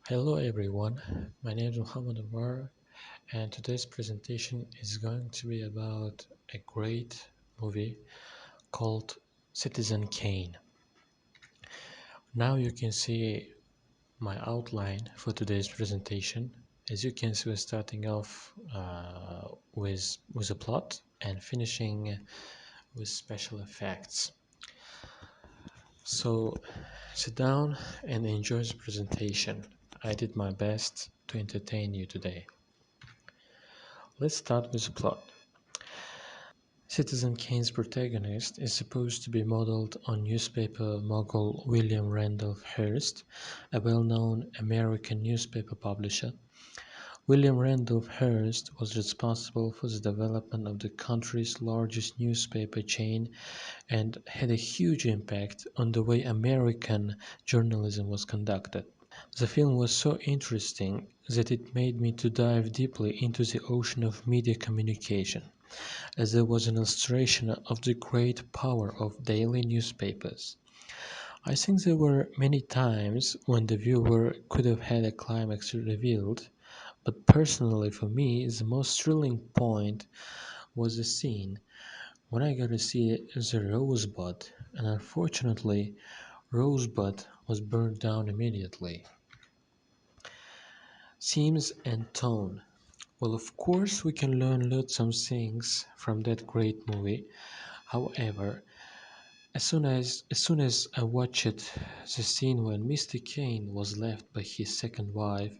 Hello everyone, my name is Muhammad Anwar and today's presentation is going to be about a great movie called Citizen Kane. Now you can see my outline for today's presentation. As you can see, we're starting off with a plot and finishing with special effects. So sit down and enjoy the presentation. I did my best to entertain you today. Let's start with the plot. Citizen Kane's protagonist is supposed to be modeled on newspaper mogul William Randolph Hearst, a well-known American newspaper publisher. William Randolph Hearst was responsible for the development of the country's largest newspaper chain and had a huge impact on the way American journalism was conducted. The film was so interesting that it made me to dive deeply into the ocean of media communication, as there was an illustration of the great power of daily newspapers. I think there were many times when the viewer could have had a climax revealed, but personally for me the most thrilling point was the scene when I got to see the Rosebud, and unfortunately Rosebud was burned down immediately. Themes and tone. Well, of course we can learn lots of things from that great movie. However, as soon as I watched the scene when Mr. Kane was left by his second wife,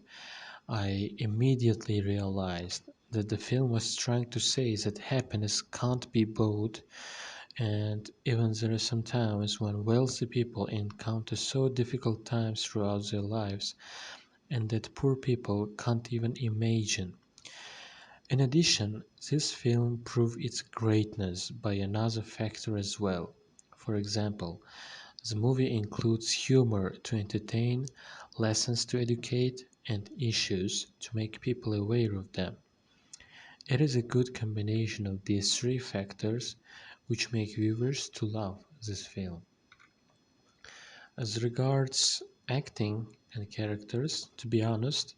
I immediately realized that the film was trying to say that happiness can't be bought, and even there are some times when wealthy people encounter so difficult times throughout their lives, and that poor people can't even imagine. In addition, this film proved its greatness by another factor as well. For example, the movie includes humor to entertain, lessons to educate, and issues to make people aware of them. It is a good combination of these three factors which make viewers to love this film. As regards acting and characters, to be honest,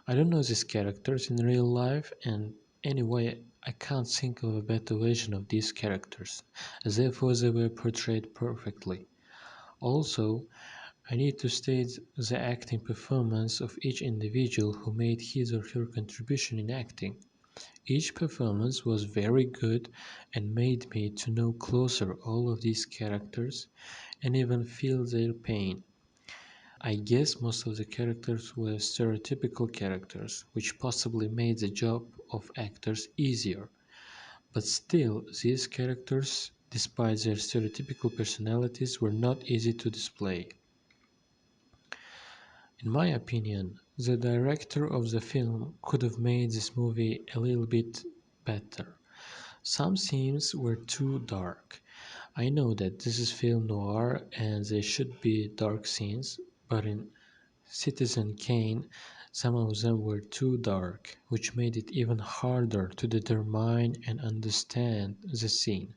I don't know these characters in real life, and anyway I can't think of a better version of these characters, therefore they were portrayed perfectly. Also, I need to state the acting performance of each individual who made his or her contribution in acting. Each performance was very good and made me to know closer all of these characters and even feel their pain. I guess most of the characters were stereotypical characters, which possibly made the job of actors easier. But still, these characters, despite their stereotypical personalities, were not easy to display. In my opinion, the director of the film could have made this movie a little bit better. Some scenes were too dark. I know that this is film noir and there should be dark scenes, but in Citizen Kane, some of them were too dark, which made it even harder to determine and understand the scene.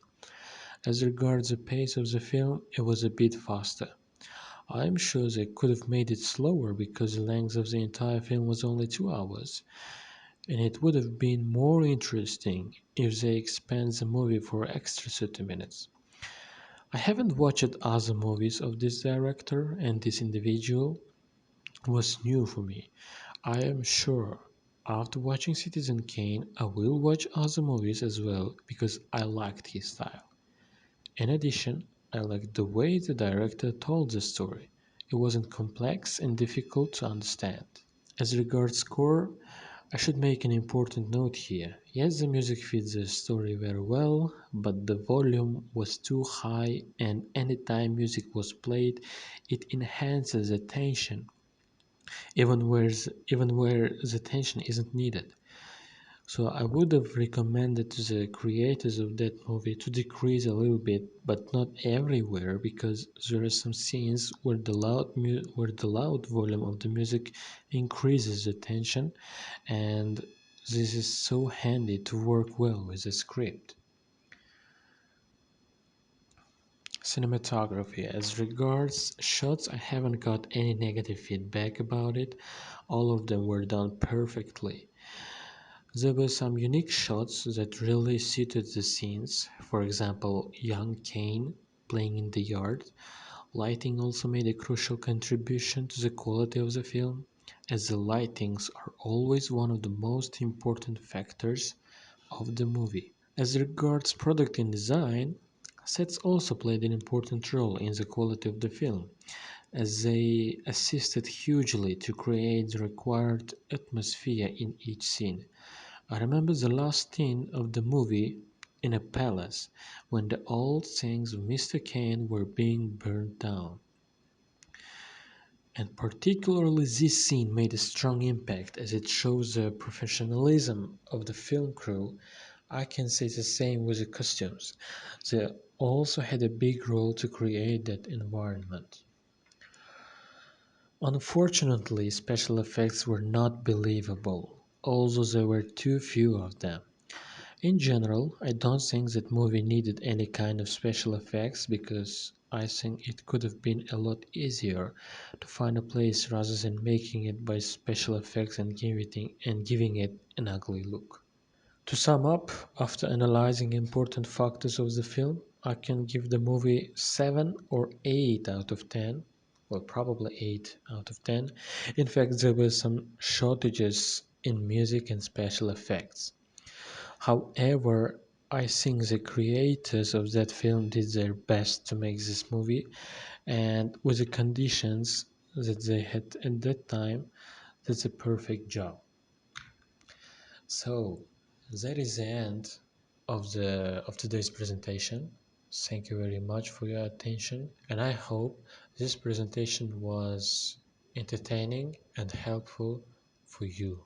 As regards the pace of the film, it was a bit faster. I am sure they could have made it slower because the length of the entire film was only 2 hours, and it would have been more interesting if they expand the movie for extra 30 minutes. I haven't watched other movies of this director, and this individual was new for me. I am sure after watching Citizen Kane, I will watch other movies as well because I liked his style. In addition, I liked the way the director told the story. It wasn't complex and difficult to understand. As regards score, I should make an important note here. Yes, the music fits the story very well, but the volume was too high, and anytime music was played, it enhances the tension, even where the tension isn't needed. So I would have recommended to the creators of that movie to decrease a little bit, but not everywhere, because there are some scenes where the loud volume of the music increases the tension, and this is so handy to work well with the script. Cinematography. As regards shots, I haven't got any negative feedback about it. All of them were done perfectly. There were some unique shots that really suited the scenes. For example, young Kane playing in the yard. Lighting also made a crucial contribution to the quality of the film, as the lightings are always one of the most important factors of the movie. As regards product and design, sets also played an important role in the quality of the film, as they assisted hugely to create the required atmosphere in each scene. I remember the last scene of the movie in a palace when the old things of Mr. Kane were being burned down. And particularly this scene made a strong impact as it shows the professionalism of the film crew. I can say the same with the costumes. They also had a big role to create that environment. Unfortunately, special effects were not believable, although there were too few of them. In general, I don't think that movie needed any kind of special effects because I think it could have been a lot easier to find a place rather than making it by special effects and giving it an ugly look. To sum up, after analyzing important factors of the film, I can give the movie 7 or 8 out of 10. Well, probably 8 out of 10. In fact, there were some shortages in music and special effects. However, I think the creators of that film did their best to make this movie, and with the conditions that they had at that time, that's a perfect job. So that is the end of today's presentation. Thank you very much for your attention, and I hope this presentation was entertaining and helpful for you.